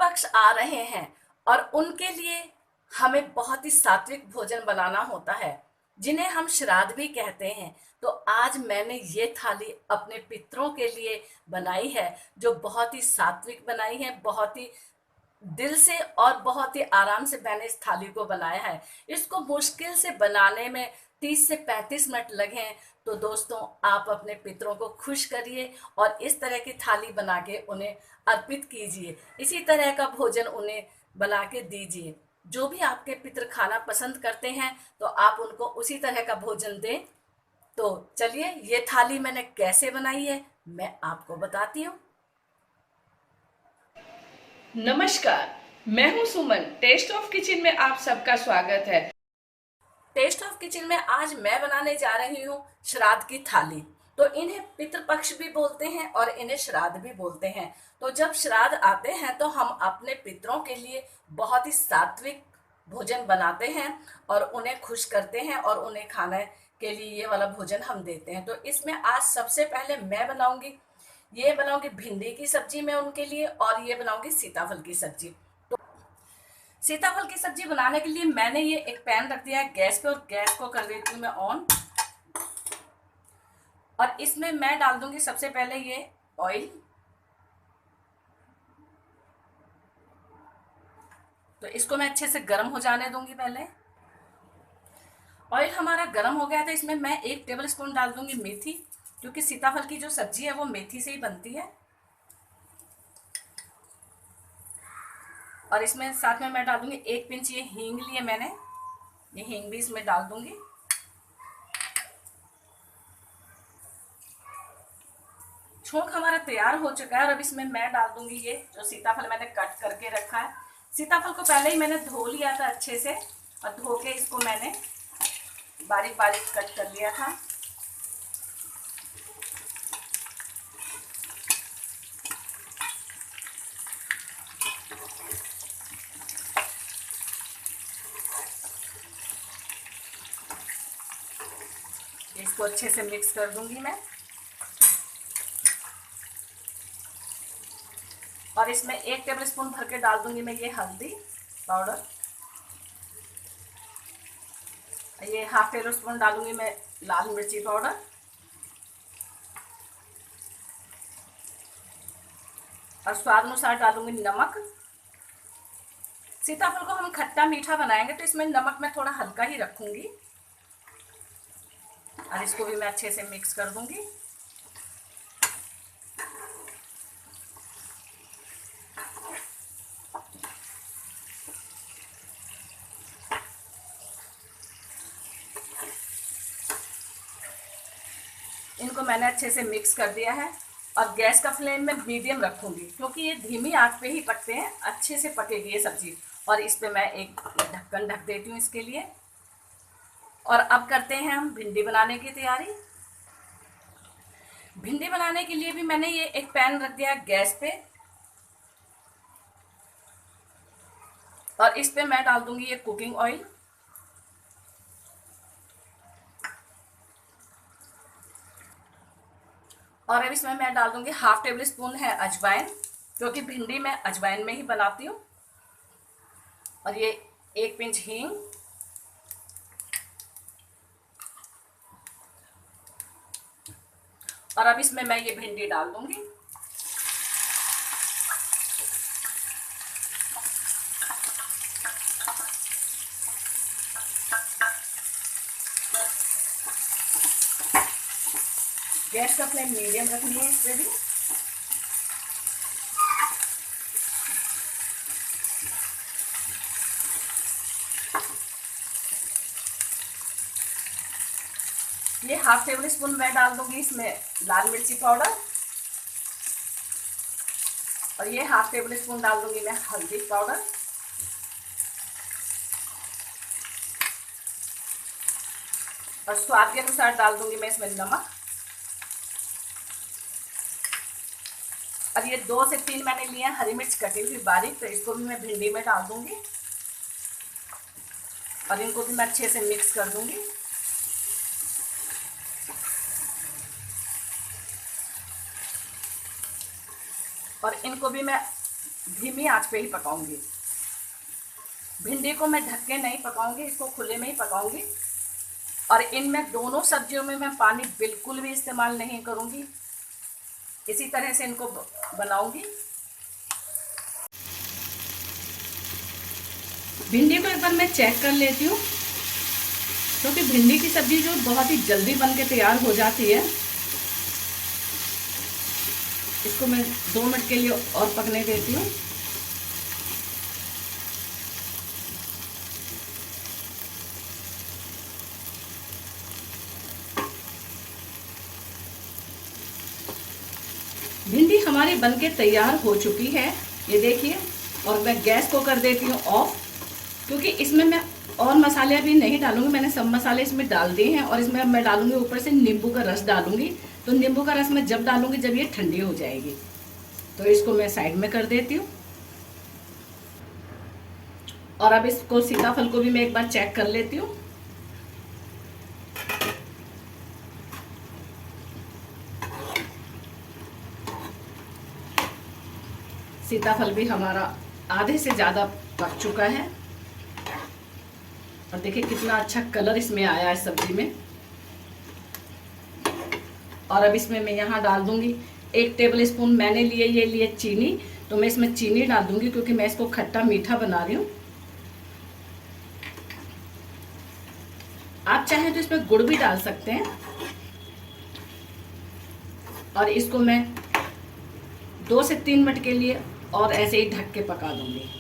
पितृपक्ष आ रहे हैं और उनके लिए हमें बहुत ही सात्विक भोजन बनाना होता है, जिन्हें हम श्राद्ध भी कहते हैं। तो आज मैंने ये थाली अपने पितरों के लिए बनाई है, जो बहुत ही सात्विक बनाई है, बहुत ही दिल से और बहुत ही आराम से मैंने इस थाली को बनाया है। इसको मुश्किल से बनाने में 30 से 35 मिनट लगे हैं। तो दोस्तों, आप अपने पितरों को खुश करिए और इस तरह की थाली बना के उन्हें अर्पित कीजिए। इसी तरह का भोजन उन्हें बना के दीजिए। जो भी आपके पितर खाना पसंद करते हैं तो आप उनको उसी तरह का भोजन दें। तो चलिए, ये थाली मैंने कैसे बनाई है मैं आपको बताती हूँ। नमस्कार, मैं हूं सुमन। टेस्ट ऑफ किचन में आप सबका स्वागत है। टेस्ट ऑफ किचन में आज मैं बनाने जा रही हूँ श्राद्ध की थाली। तो इन्हें पितृपक्ष भी बोलते हैं और इन्हें श्राद्ध भी बोलते हैं। तो जब श्राद्ध आते हैं तो हम अपने पितरों के लिए बहुत ही सात्विक भोजन बनाते हैं और उन्हें खुश करते हैं और उन्हें खाने के लिए ये वाला भोजन हम देते हैं। तो इसमें आज सबसे पहले मैं बनाऊंगी भिंडी की सब्जी मैं उनके लिए, और ये बनाऊंगी सीताफल की सब्जी। सीताफल की सब्जी बनाने के लिए मैंने ये एक पैन रख दिया है गैस पे, और गैस को कर देती हूँ मैं ऑन। और इसमें मैं डाल दूंगी सबसे पहले ये ऑयल। तो इसको मैं अच्छे से गर्म हो जाने दूंगी। पहले ऑयल हमारा गर्म हो गया है तो इसमें मैं 1 टेबल स्पून डाल दूंगी मेथी, क्योंकि सीताफल की जो सब्जी है वो मेथी से ही बनती है। और इसमें साथ में मैं डाल दूंगी 1 पिंच ये हींग लिए मैंने, ये हींग भी इसमें डाल दूंगी। छोंक हमारा तैयार हो चुका है और अब इसमें मैं डाल दूंगी ये जो सीताफल मैंने कट करके रखा है। सीताफल को पहले ही मैंने धो लिया था अच्छे से, और धो के इसको मैंने बारीक बारीक कट कर लिया था। इसको अच्छे से मिक्स कर दूंगी मैं। और इसमें 1 टेबल स्पून भर के डाल दूंगी मैं ये हल्दी पाउडर। ये ½ टेबल स्पून डालूंगी मैं लाल मिर्ची पाउडर। और स्वाद अनुसार डालूंगी नमक। सीताफल को हम खट्टा मीठा बनाएंगे तो इसमें नमक मैं थोड़ा हल्का ही रखूंगी। और इसको भी मैं अच्छे से मिक्स कर दूंगी। इनको मैंने अच्छे से मिक्स कर दिया है। और गैस का फ्लेम मैं मीडियम रखूंगी, क्योंकि ये धीमी आंच पे ही पकते हैं, अच्छे से पकेगी ये सब्जी। और इस पे मैं एक ढक्कन ढक देती हूँ इसके लिए। और अब करते हैं हम भिंडी बनाने की तैयारी। भिंडी बनाने के लिए भी मैंने ये एक पैन रख दिया गैस पे, और इस पे मैं डाल दूंगी ये कुकिंग ऑयल। और अब इसमें मैं डाल दूंगी ½ टेबल स्पून है अजवाइन, क्योंकि भिंडी मैं अजवाइन में ही बनाती हूँ। और ये 1 पिंच हींग। और अब इसमें मैं ये भिंडी डाल दूंगी। गैस का फ्लेम मीडियम रखनी है इस पे भी। ये ½ टेबल स्पून मैं डाल दूंगी इसमें लाल मिर्ची पाउडर। और ये ½ टेबल स्पून डाल दूंगी मैं हल्दी पाउडर। और स्वाद के अनुसार डाल दूंगी मैं इसमें नमक। और ये 2 से 3 मैंने लिए हैं हरी मिर्च कटी हुई बारीक, तो इसको भी मैं भिंडी में डाल दूंगी। और इनको भी मैं अच्छे से मिक्स कर दूंगी। और इनको भी मैं धीमी आंच पे ही पकाऊंगी। भिंडी को मैं ढक के नहीं पकाऊंगी, इसको खुले में ही पकाऊंगी। और इनमें दोनों सब्जियों में मैं पानी बिल्कुल भी इस्तेमाल नहीं करूंगी। इसी तरह से इनको बनाऊंगी। भिंडी को एक बार मैं चेक कर लेती हूँ, क्योंकि भिंडी की सब्जी जो बहुत ही जल्दी बन के तैयार हो जाती है। इसको मैं 2 मिनट के लिए और पकने देती हूँ। भिंडी हमारी बनके तैयार हो चुकी है, ये देखिए। और मैं गैस को कर देती हूँ ऑफ, क्योंकि इसमें मैं और मसाले अभी नहीं डालूंगी। मैंने सब मसाले इसमें डाल दिए हैं। और इसमें अब मैं डालूंगी ऊपर से नींबू का रस डालूंगी। तो नींबू का रस मैं जब डालूंगी जब ये ठंडी हो जाएगी। तो इसको मैं साइड में कर देती हूँ। और अब इसको सीताफल को भी मैं एक बार चेक कर लेती हूँ। सीताफल भी हमारा आधे से ज़्यादा पक चुका है। और देखिए कितना अच्छा कलर इसमें आया है सब्जी में। और अब इसमें मैं यहाँ डाल दूंगी 1 टेबल स्पून मैंने ये लिए चीनी। तो मैं इसमें चीनी डाल दूंगी, क्योंकि मैं इसको खट्टा मीठा बना रही हूँ। आप चाहें तो इसमें गुड़ भी डाल सकते हैं। और इसको मैं 2 से 3 मिनट के लिए और ऐसे ही ढक के पका दूंगी।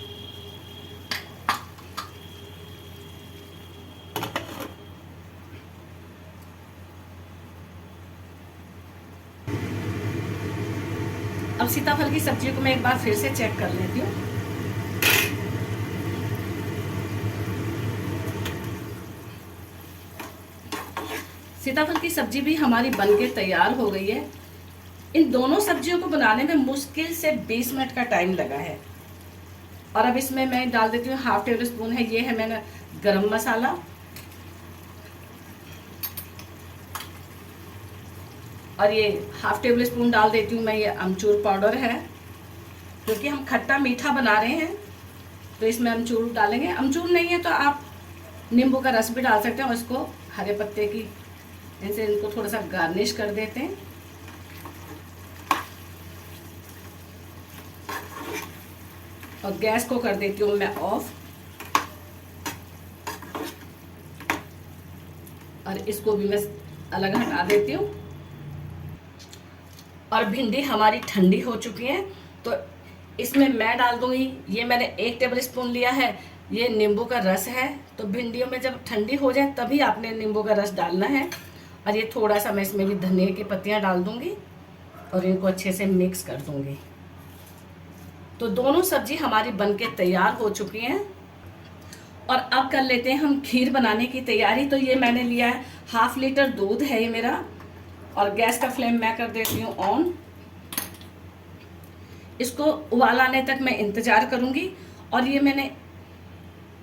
अब सीताफल की सब्जी को मैं एक बार फिर से चेक कर लेती हूँ। सीताफल की सब्जी भी हमारी बनके तैयार हो गई है। इन दोनों सब्जियों को बनाने में मुश्किल से 20 मिनट का टाइम लगा है। और अब इसमें मैं डाल देती हूँ 1/2 टेबल स्पून है, ये है मैंने गरम मसाला। और ये 1/2 टेबल स्पून डाल देती हूँ मैं, ये अमचूर पाउडर है। क्योंकि हम खट्टा मीठा बना रहे हैं तो इसमें अमचूर डालेंगे। अमचूर नहीं है तो आप नींबू का रस भी डाल सकते हैं। और इसको हरे पत्ते की ऐसे इनको थोड़ा सा गार्निश कर देते हैं। और गैस को कर देती हूँ मैं ऑफ। और इसको भी मैं अलग हटा देती हूँ। और भिंडी हमारी ठंडी हो चुकी है, तो इसमें मैं डाल दूंगी, ये मैंने 1 टेबल स्पून लिया है, ये नींबू का रस है। तो भिंडियों में जब ठंडी हो जाए तभी आपने नींबू का रस डालना है। और ये थोड़ा सा मैं इसमें भी धनिया की पत्तियां डाल दूंगी और इनको अच्छे से मिक्स कर दूंगी। तो दोनों सब्जी हमारी बनके तैयार हो चुकी हैं। और अब कर लेते हैं हम खीर बनाने की तैयारी। तो ये मैंने लिया है 1/2 लीटर दूध है ये मेरा। और गैस का फ्लेम मैं कर देती हूँ ऑन। इसको उबाल आने तक मैं इंतज़ार करूँगी। और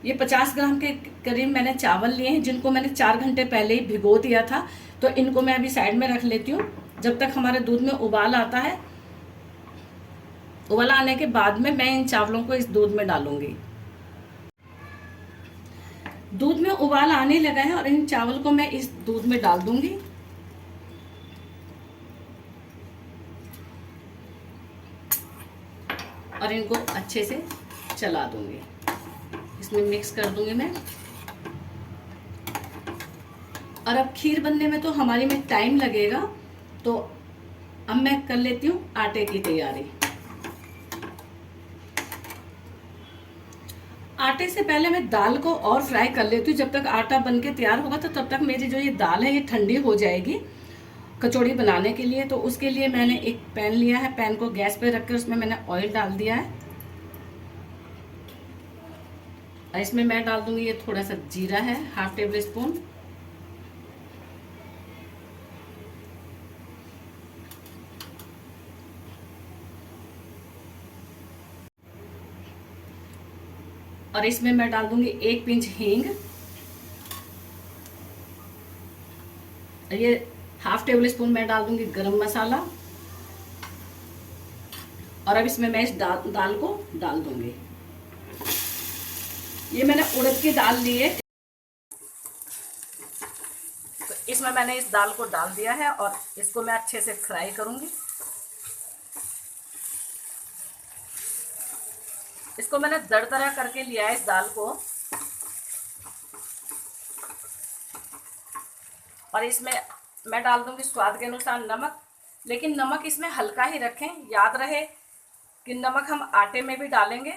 ये 50 ग्राम के करीब मैंने चावल लिए हैं, जिनको मैंने 4 घंटे पहले ही भिगो दिया था। तो इनको मैं अभी साइड में रख लेती हूँ जब तक हमारे दूध में उबाल आता है। उबाल आने के बाद में मैं इन चावलों को इस दूध में डालूंगी। दूध में उबाल आने लगा है और इन चावल को मैं इस दूध में डाल दूंगी। और इनको अच्छे से चला दूंगी, इसमें मिक्स कर दूंगी मैं। और अब खीर बनने में तो हमारी में टाइम लगेगा, तो अब मैं कर लेती हूँ आटे की तैयारी। आटे से पहले मैं दाल को और फ्राई कर लेती हूँ। जब तक आटा बनके तैयार होगा तो तब तक मेरी जो ये दाल है ये ठंडी हो जाएगी कचौड़ी बनाने के लिए। तो उसके लिए मैंने एक पैन लिया है, पैन को गैस पे रखकर उसमें मैंने ऑयल डाल दिया है। और इसमें मैं डाल दूंगी ये थोड़ा सा जीरा है, 1/2 टेबल स्पून। और इसमें मैं डाल दूंगी 1 पिंच हींग। ये 1/2 टेबल स्पून मैं डाल दूंगी गरम मसाला। और अब इसमें मैं इस दाल को डाल दूंगी। ये मैंने उड़द की दाल ली है, तो इसमें मैंने इस दाल को डाल दिया है और इसको मैं अच्छे से फ्राई करूंगी। इसको मैंने दरदरा करके लिया है इस दाल को। और इसमें मैं डाल दूंगी स्वाद के अनुसार नमक, लेकिन नमक इसमें हल्का ही रखें। याद रहे कि नमक हम आटे में भी डालेंगे।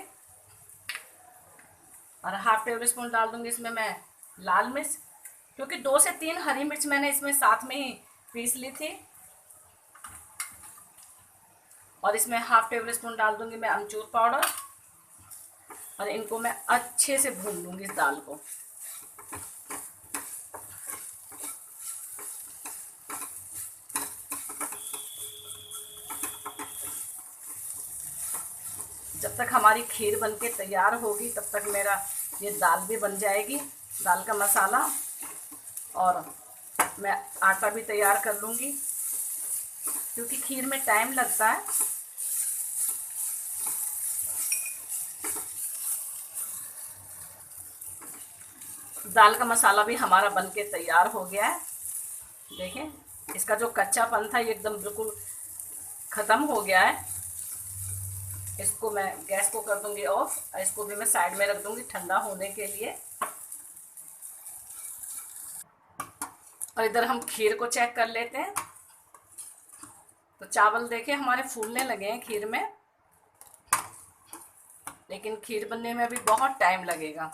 और हाफ टेबल स्पून डाल दूंगी इसमें मैं लाल मिर्च, क्योंकि 2 से 3 हरी मिर्च मैंने इसमें साथ में ही पीस ली थी। और इसमें हाफ टेबल स्पून डाल दूंगी मैं अमचूर पाउडर। और इनको मैं अच्छे से भून लूंगी इस दाल को। जब तक हमारी खीर बनके तैयार होगी तब तक मेरा ये दाल भी बन जाएगी, दाल का मसाला। और मैं आटा भी तैयार कर लूँगी, क्योंकि खीर में टाइम लगता है। दाल का मसाला भी हमारा बनके तैयार हो गया है। देखें, इसका जो कच्चापन था ये एकदम बिल्कुल ख़त्म हो गया है। इसको मैं गैस को कर दूंगी ऑफ, और इसको भी मैं साइड में रख दूंगी ठंडा होने के लिए। और इधर हम खीर को चेक कर लेते हैं। तो चावल देखिए हमारे फूलने लगे हैं खीर में, लेकिन खीर बनने में अभी बहुत टाइम लगेगा।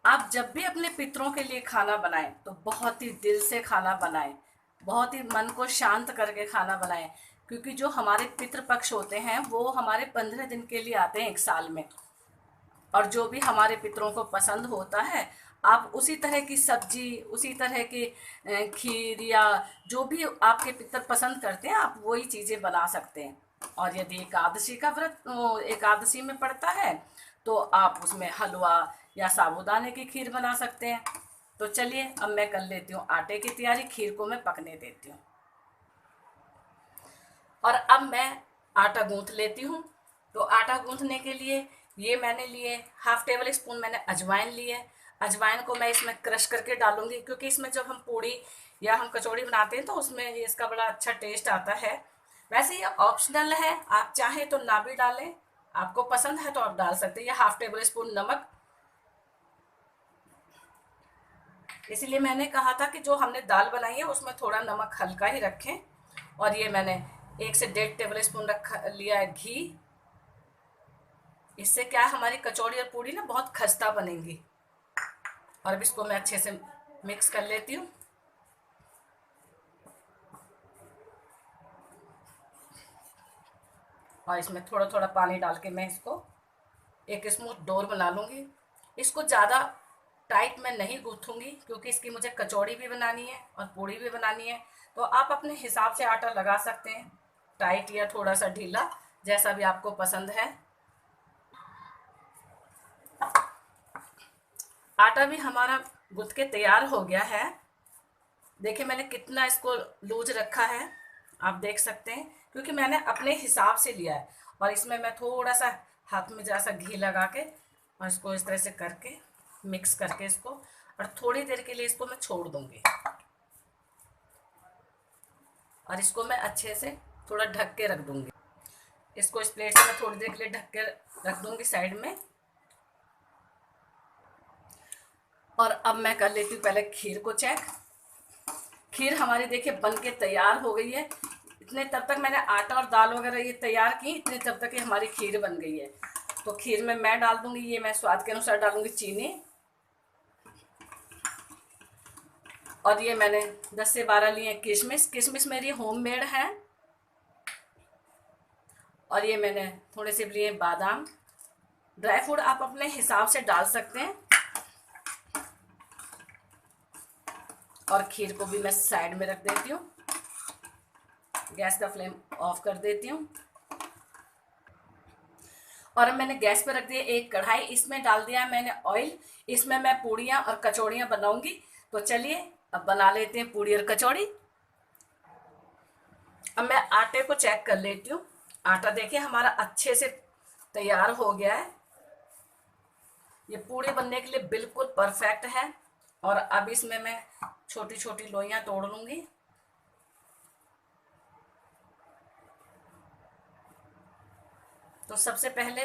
आप जब भी अपने पितरों के लिए खाना बनाएं तो बहुत ही दिल से खाना बनाएं, बहुत ही मन को शांत करके खाना बनाएं, क्योंकि जो हमारे पितृ पक्ष होते हैं वो हमारे 15 दिन के लिए आते हैं 1 साल में। और जो भी हमारे पितरों को पसंद होता है, आप उसी तरह की सब्जी, उसी तरह की खीर या जो भी आपके पितर पसंद करते हैं आप वही चीज़ें बना सकते हैं। और यदि एकादशी का व्रत एकादशी में पड़ता है तो आप उसमें हलवा या साबूदाने की खीर बना सकते हैं। तो चलिए अब मैं कर लेती हूँ आटे की तैयारी, खीर को मैं पकने देती हूँ। और अब मैं आटा गूंथ लेती हूँ। तो आटा गूंथने के लिए ये मैंने लिए हाफ टेबल स्पून मैंने अजवाइन ली है। अजवाइन को मैं इसमें क्रश करके डालूंगी, क्योंकि इसमें जब हम पूड़ी या हम कचौड़ी बनाते हैं तो उसमें इसका बड़ा अच्छा टेस्ट आता है। वैसे ये ऑप्शनल है, आप चाहें तो ना भी डालें, आपको पसंद है तो आप डाल सकते हैं। या हाफ टेबल स्पून नमक, इसीलिए मैंने कहा था कि जो हमने दाल बनाई है उसमें थोड़ा नमक हल्का ही रखें। और ये मैंने 1 से 1.5 टेबल स्पून रखा लिया है घी। इससे क्या है, हमारी कचौड़ी और पूड़ी ना बहुत खस्ता बनेंगी। और अब इसको मैं अच्छे से मिक्स कर लेती हूँ। और इसमें थोड़ा थोड़ा पानी डाल के मैं इसको एक स्मूथ डोर बना लूँगी। इसको ज़्यादा टाइट मैं नहीं गूँथूँगी, क्योंकि इसकी मुझे कचौड़ी भी बनानी है और पूड़ी भी बनानी है। तो आप अपने हिसाब से आटा लगा सकते हैं, टाइट या थोड़ा सा ढीला, जैसा भी आपको पसंद है। आटा भी हमारा गूँथ के तैयार हो गया है। देखिए मैंने कितना इसको लूज रखा है, आप देख सकते हैं, क्योंकि मैंने अपने हिसाब से लिया है। और इसमें मैं थोड़ा सा हाथ में जैसा घी लगा के और इसको इस तरह से करके मिक्स करके इसको, और थोड़ी देर के लिए इसको मैं छोड़ दूंगी। और इसको मैं अच्छे से थोड़ा ढक के रख दूंगी। इसको इस प्लेट से मैं थोड़ी देर के लिए ढक के रख दूंगी साइड में। और अब मैं कर लेती हूँ पहले खीर को चेक। खीर हमारी देखिए बन के तैयार हो गई है। इतने तब तक मैंने आटा और दाल वगैरह ये तैयार की, इतने तब तक ये हमारी खीर बन गई है। तो खीर में मैं डाल दूंगी, ये मैं स्वाद के अनुसार डालूंगी चीनी। और ये मैंने 10 से 12 लिए किशमिश। किशमिश मेरी होममेड है। और ये मैंने थोड़े से लिए बादाम। ड्राई फ्रूट आप अपने हिसाब से डाल सकते हैं। और खीर को भी मैं साइड में रख देती हूँ, गैस का फ्लेम ऑफ कर देती हूँ। और अब मैंने गैस पर रख दिया एक कढ़ाई, इसमें डाल दिया है मैंने ऑयल। इसमें मैं पूड़ियाँ और कचौड़ियाँ बनाऊंगी। तो चलिए अब बना लेते हैं पूड़ी और कचौड़ी। अब मैं आटे को चेक कर लेती हूँ। आटा देखिए हमारा अच्छे से तैयार हो गया है। ये पूड़ी बनने के लिए बिल्कुल परफेक्ट है। और अब इसमें मैं छोटी छोटी लोइयां तोड़ लूंगी। तो सबसे पहले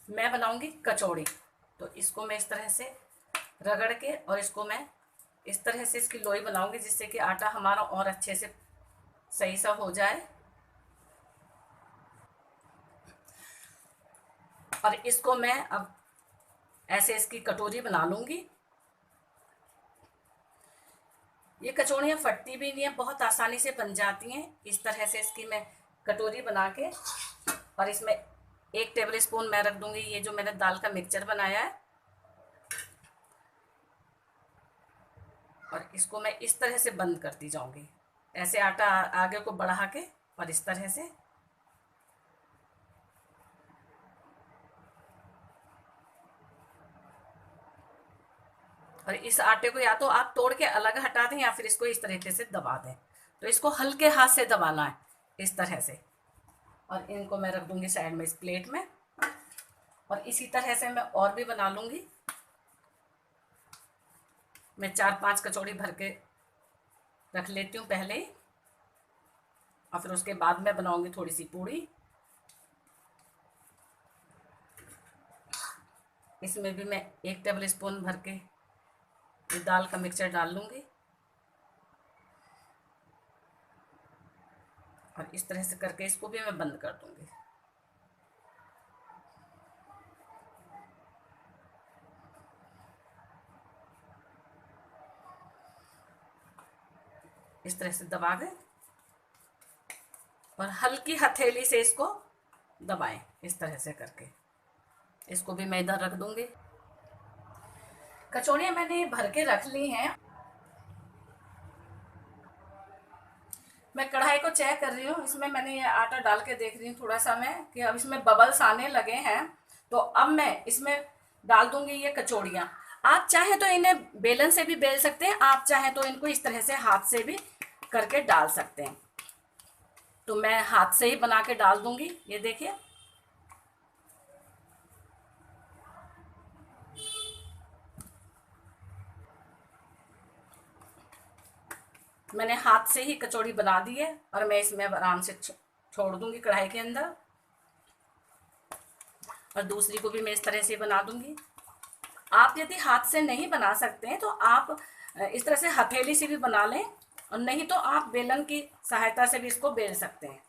मैं बनाऊंगी कचौड़ी। तो इसको मैं इस तरह से रगड़ के और इसको मैं इस तरह से इसकी लोई बनाऊंगी, जिससे कि आटा हमारा और अच्छे से सही सा हो जाए। और इसको मैं अब ऐसे इसकी कटोरी बना लूंगी। ये कचौड़ियाँ फटती भी नहीं है, बहुत आसानी से बन जाती हैं। इस तरह से इसकी मैं कटोरी बना के और इसमें 1 टेबल स्पून मैं रख दूंगी ये जो मैंने दाल का मिक्सचर बनाया है। और इसको मैं इस तरह से बंद करती जाऊंगी, ऐसे आटा आगे को बढ़ा के और इस तरह से। और इस आटे को या तो आप तोड़ के अलग हटा दें या फिर इसको इस तरीके से दबा दें। तो इसको हल्के हाथ से दबाना है इस तरह से। और इनको मैं रख दूंगी साइड में इस प्लेट में। और इसी तरह से मैं और भी बना लूंगी। मैं 4-5 कचौड़ी भर के रख लेती हूँ पहले ही, और फिर उसके बाद मैं बनाऊंगी थोड़ी सी पूड़ी। इसमें भी मैं 1 टेबल स्पून भर के ये दाल का मिक्सचर डाल लूंगी। और इस तरह से करके इसको भी मैं बंद कर दूंगी। इस तरह से दबा दें और हल्की हथेली से इसको दबाएं इस तरह से करके। इसको भी मैं इधर रख दूंगी। कचौड़ियाँ मैंने भर के रख ली हैं। मैं कढ़ाई को चेक कर रही हूँ, इसमें मैंने ये आटा डाल के देख रही हूँ थोड़ा सा मैं कि अब इसमें बबल्स आने लगे हैं। तो अब मैं इसमें डाल दूंगी ये कचौड़ियाँ। आप चाहें तो इन्हें बेलन से भी बेल सकते हैं, आप चाहें तो इनको इस तरह से हाथ से भी करके डाल सकते हैं। तो मैं हाथ से ही बना के डाल दूंगी। ये देखिए मैंने हाथ से ही कचौड़ी बना दी है। और मैं इसमें आराम से छोड़ दूंगी कढ़ाई के अंदर। और दूसरी को भी मैं इस तरह से बना दूंगी। आप यदि हाथ से नहीं बना सकते हैं तो आप इस तरह से हथेली से भी बना लें, और नहीं तो आप बेलन की सहायता से भी इसको बेल सकते हैं।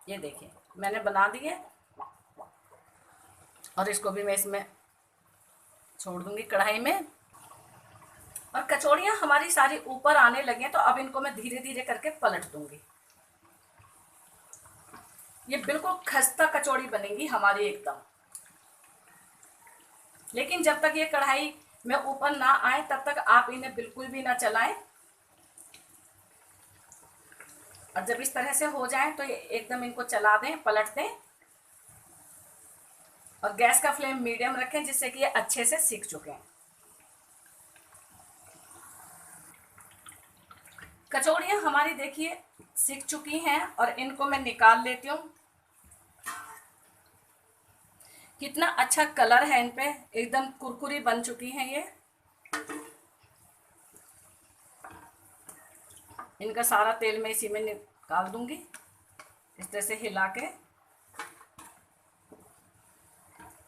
ये देखिए मैंने बना दी है। और इसको भी मैं इसमें छोड़ दूंगी कढ़ाई में। और कचौड़ियाँ हमारी सारी ऊपर आने लगी हैं, तो अब इनको मैं धीरे धीरे करके पलट दूंगी। ये बिल्कुल खस्ता कचौड़ी बनेगी हमारी एकदम। लेकिन जब तक ये कढ़ाई में ऊपर ना आए तब तक आप इन्हें बिल्कुल भी ना चलाएं। और जब इस तरह से हो जाए तो ये एकदम इनको चला दें, पलट दें। और गैस का फ्लेम मीडियम रखें, जिससे कि ये अच्छे से सीख चुके हैं। कचौड़ियाँ हमारी देखिए सीख चुकी हैं और इनको मैं निकाल लेती हूँ। कितना अच्छा कलर है इन पे, एकदम कुरकुरी बन चुकी हैं ये। इनका सारा तेल मैं इसी में निकाल दूंगी, इस तरह से हिला के।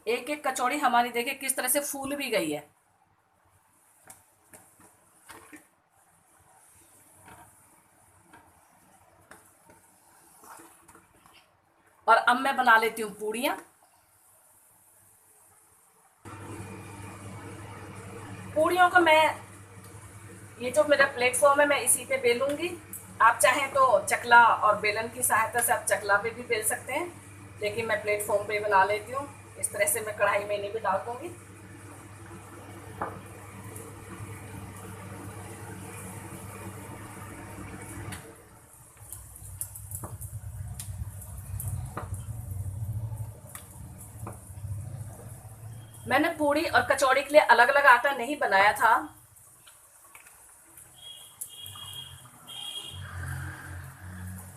एक एक कचौड़ी हमारी देखिए किस तरह से फूल भी गई है। और अब मैं बना लेती हूँ पूड़ियाँ। पूड़ियों को मैं ये जो मेरा प्लेटफॉर्म है मैं इसी पे बेलूंगी। आप चाहें तो चकला और बेलन की सहायता से आप चकला पे भी बेल सकते हैं, लेकिन मैं प्लेटफॉर्म पे बना लेती हूँ। इस तरह से मैं कढ़ाई में इन्हें भी डाल दूंगी। मैंने पूड़ी और कचौड़ी के लिए अलग अलग आटा नहीं बनाया था।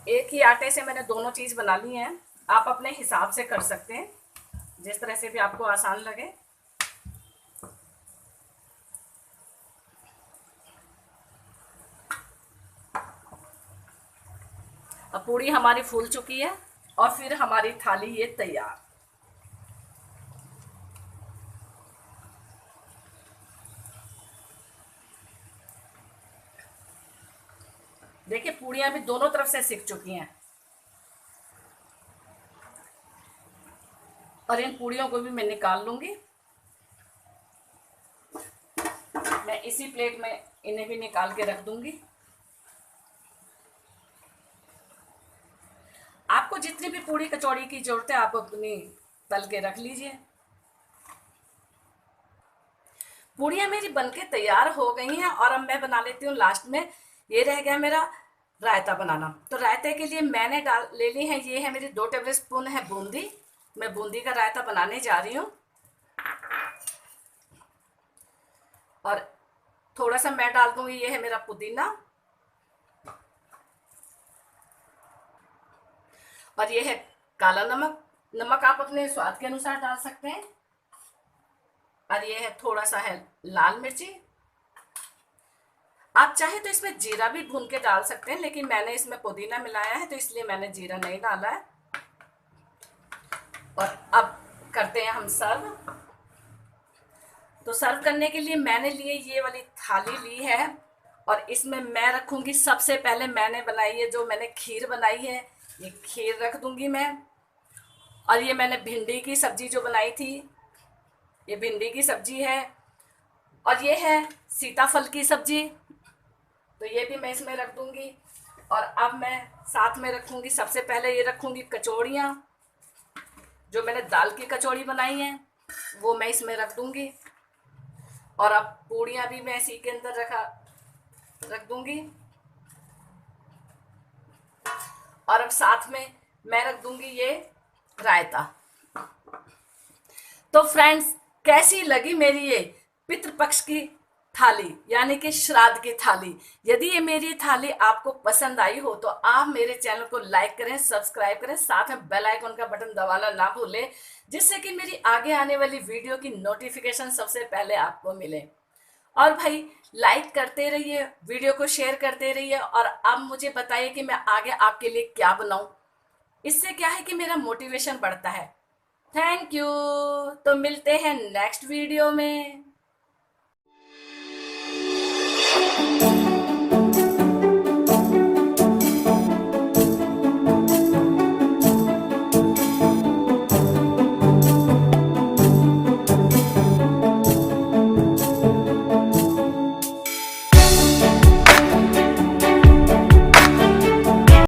एक ही आटे से मैंने दोनों चीज़ बना ली हैं। आप अपने हिसाब से कर सकते हैं, जिस तरह से भी आपको आसान लगे। अब पूड़ी हमारी फूल चुकी है और फिर हमारी थाली ये तैयार। देखिए पूड़ियाँ भी दोनों तरफ से सिक चुकी हैं और इन पूड़ियों को भी मैं निकाल लूंगी। मैं इसी प्लेट में इन्हें भी निकाल के रख दूंगी। आपको जितनी भी पूड़ी कचौड़ी की जरूरत है आप अपनी तल के रख लीजिए। पूड़ियाँ मेरी बनके तैयार हो गई हैं और अब मैं बना लेती हूँ लास्ट में। ये रह गया मेरा रायता बनाना। तो रायते के लिए मैंने ले ली है, ये है मेरी 2 टेबल स्पून है बूंदी। मैं बूंदी का रायता बनाने जा रही हूँ। और थोड़ा सा मैं डाल दूंगी, ये है मेरा पुदीना और ये है काला नमक। नमक आप अपने स्वाद के अनुसार डाल सकते हैं। और ये है थोड़ा सा है लाल मिर्ची। आप चाहे तो इसमें जीरा भी भून के डाल सकते हैं, लेकिन मैंने इसमें पुदीना मिलाया है तो इसलिए मैंने जीरा नहीं डाला है। और अब करते हैं हम सर्व। तो सर्व करने के लिए मैंने लिए ये वाली थाली ली है और इसमें मैं रखूंगी सबसे पहले मैंने बनाई है, जो मैंने खीर बनाई है, ये खीर रख दूंगी मैं। और ये मैंने भिंडी की सब्जी जो बनाई थी, ये भिंडी की सब्जी है। और ये है सीताफल की सब्जी, तो ये भी मैं इसमें रख दूंगी। और अब मैं साथ में रखूंगी, सबसे पहले ये रखूंगी कचौड़ियाँ, जो मैंने दाल की कचौड़ी बनाई है वो मैं इसमें रख दूंगी। और अब पूड़ियाँ भी मैं इसी के अंदर रख दूंगी। और अब साथ में मैं रख दूंगी ये रायता। तो फ्रेंड्स, कैसी लगी मेरी ये पितृपक्ष की थाली, यानी कि श्राद्ध की थाली। यदि ये मेरी थाली आपको पसंद आई हो तो आप मेरे चैनल को लाइक करें, सब्सक्राइब करें, साथ में बेल आइकन का बटन दबाना ना भूलें, जिससे कि मेरी आगे आने वाली वीडियो की नोटिफिकेशन सबसे पहले आपको मिले। और भाई लाइक करते रहिए, वीडियो को शेयर करते रहिए और अब मुझे बताइए कि मैं आगे आपके लिए क्या बनाऊं। इससे क्या है कि मेरा मोटिवेशन बढ़ता है। Thank you. तो मिलते हैं नेक्स्ट वीडियो में।